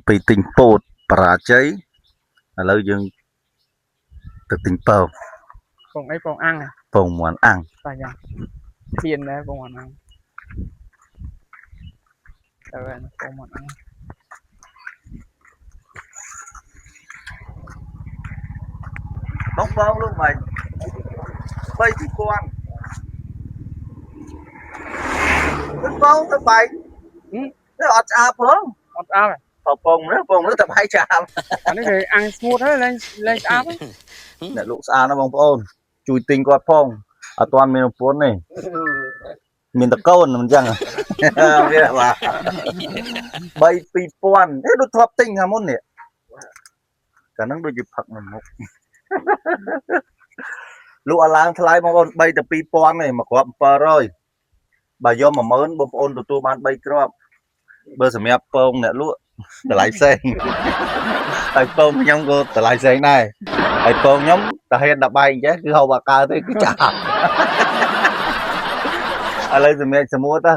ពីទិញពោតបរាជ័យឥឡូវយើងទៅទិញពង Pong ấy pong ăn này. ពងមាន់អាំង Phải nhỉ? Thiên đấy pong món ăn. Đây là pong món ăn. បងពងលោកមិន3,000ទឹកពងទៅបាយ ទៅអត់ស្អាតផង Ọt áo này. ពងនោះទៅបាយចាម Anh ấy thì ăn smooth hết lên áo ấy. អ្នកលោកស្អាតណាបងប្អូនជួយទិញគាត់ផងអត់ទាន់មានប្រពន្ធទេមានតកូនមិនចឹងវាបាទ3,000ដូចធ្លាប់ទិញខាងមុននេះកាលហ្នឹងដូចជាផឹកនៅមុខលក់ឲ្យឡើងថ្លៃបងប្អូន3ទៅ2,000ទេមួយគ្រាប់700បើយក10000បងប្អូនទទួលបាន3គ្រាប់បើសម្រាប់ពងអ្នកលក់តម្លៃផ្សេងហើយពងខ្ញុំក៏តម្លៃផ្សេងដែរហើយពងខ្ញុំតែហ៊ានដល់បាយអញ្ចឹងគឺហូបអាកើទេគឺចាឥឡូវសម្រាប់សមួតទៅ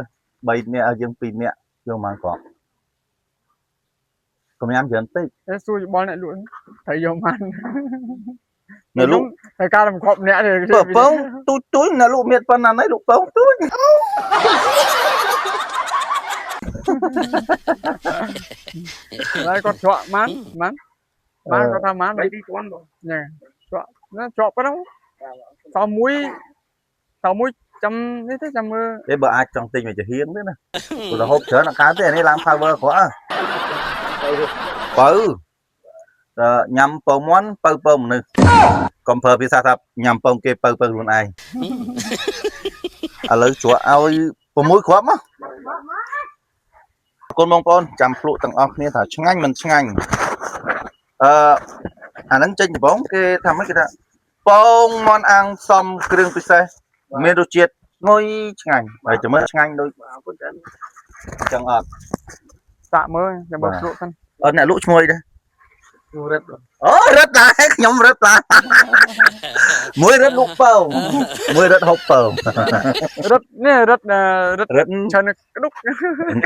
3នាក់ឲ្យយើង2នាក់យកមកគ្រាប់កុំញ៉ាំច្រើនតិច Thế xui bón lại luôn. Thấy vô ăn. អ្នកលក់ Thấy ca làm cọp nè thì ពងទូចអ្នកលក់មានប៉ុណ្ណានេះលក់ពងទូច đây con chọ mán có tham mán đấy đi con rồi nè chọ nó chọ có đâu sau muối trăm thế trăm mưa ទេបើអាចចង់ទិញមកជាហៀងទេណាព្រោះហូបច្រើនអាកើតទេនេះឡើង power ក្រក់បើញ៉ាំពងមាន់ពងមនុស្សកុំប្រើភាសាថាញ៉ាំពងគេពងខ្លួនឯងឥឡូវជ្រក់ឲ្យ6គ្រាប់មកអរគុណបងប្អូនចាំភ្លក់ទាំងអស់គ្នាថាឆ្ងាញ់មិនឆ្ងាញ់អាហ្នឹងចេញដំបងគេថាម៉េចគេថាពងមាន់អាំងសំគ្រឿងពិសេសមានរសជាតិឈ្ងុយឆ្ងាញ់ហើយចាំមើលឆ្ងាញ់ដូចចឹងអត់ tạ mới cho bớt lụa thân អត់អ្នកលក់ឈ្ងុយដែរ rất អូរត់ដែរខ្ញុំរត់ដែរមួយរត់លក់ពងមួយរត់ហូបពង rất nè rất រត់ chân cái đúc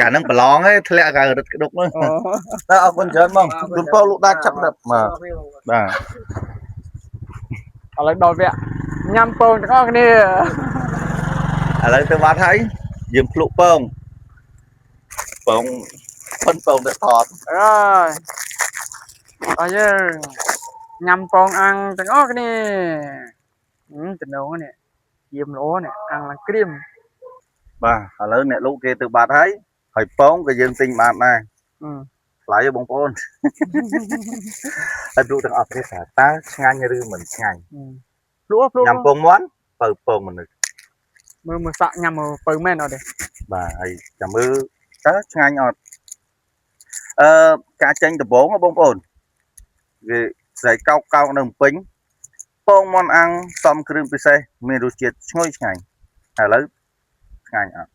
កាលហ្នឹងប្រឡងឯងធ្លាក់កាលរត់ក្ដុកហ្នឹងតែអរគុណច្រើនបងគុណពងលក់ដាច់ចាប់ដល់បាទបាទ ở lại đòi vẹn nhăm pông cho con nè ឥឡូវទៅបាត់ហើយយើងភ្លក់ពងផុនពងទៅថត rồi bây giờ nhăm pông ăn cho con nè tình đồ nè diêm lỗ nè ăn là cream បាទឥឡូវអ្នកលក់គេទៅបាត់ហើយហើយពងក៏យើងទិញបានដែរថ្លៃបងប្អូនហើយលក់ទាំងអស់គ្នាថាតើឆ្ងាញ់ឬមិនឆ្ងាញ់ lúa ញ៉ាំពងមាន់ពងមនុស្ស mưa sạ nhằm ở bờ men rồi đây បាទហើយចាំមើលតើឆ្ងាញ់អត់ការចេញដំបងបងប្អូនវាស្រែកកោកនៅពេញពងមាន់អាំងសំគ្រឿងពិសេសមានរសជាតិឈ្ងុយឆ្ងាញ់ឥឡូវឆ្ងាញ់អត់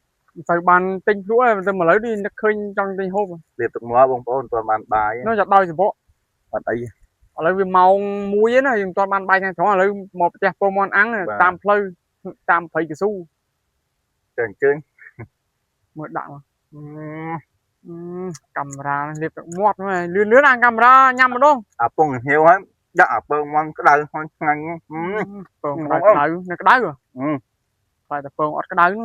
phải bàn tinh lúa rồi mà lấy đi nó khơi trong tinh hộp រៀបទឹកមាស់បងប្អូនtoànបានបាយ nó giật đôi thì bộ អត់អី lấy vì màu muối ấy này toàn bàn bay này là lấy một chè pomon ăn tam phơi tam phơi cái xu ទៅអញ្ជើញ mới đạo camera liệp được mót này lươn ăn camera nhầm rồi đúng អាពងហៀវហើយដាក់អាពងមាន់ក្តៅហើយឆ្ងាញ់ pông cái đáy nó cái đáy rồi phải là pông ọt cái đáy nữa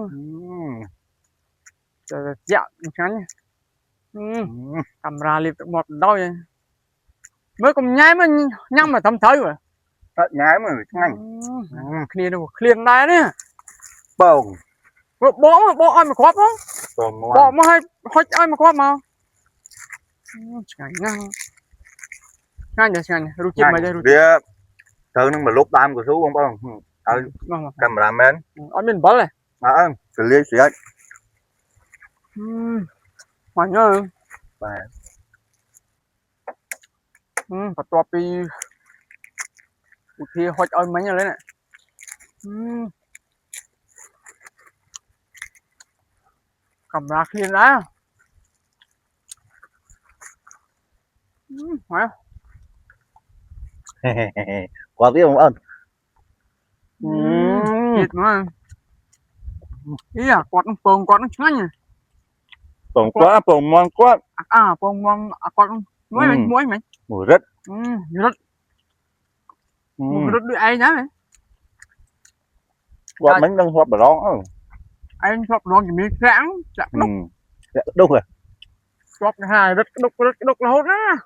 dẹo trắng camera liệp được một đôi mới cùng nháy mà nhắm mà thấm thấy rồi ញ៉ាំមើលឆ្ងាញ់ clear đâu clear đây nè ពង bộ ai mà khoát không ពងមាន់ bộ mà hơi ai mà khoát màឆ្ងាញ់ណាស់ឆ្ងាញ់រូបជាតិមិនទេរូប វាត្រូវនឹងមកលុបដើមកស៊ូបងប្អូនហើយកាមេរ៉ាមែន អត់មានអំបិលទេ អើទៅលាយស្រាច់ មកញ៉ើ បាទ បន្ទាប់ពីឧទាហុចឲ្យមិញឥឡូវនេះកាមេរ៉ាឃ្លៀនដែរមក គាត់វាបងប្អូន ទៀតមកអីអាគាត់នឹងពងគាត់នឹងឆ្ងាញ់ ព bông quá bông ngon quá bông ngon con muối mình muối mình mùi rất rất rất đi ai nhá mày qua bánh đang hoa bờ đó anh chọc nó thì miếng sáng chặt đúc đúng rồi chọc hai rất đúc là hốt á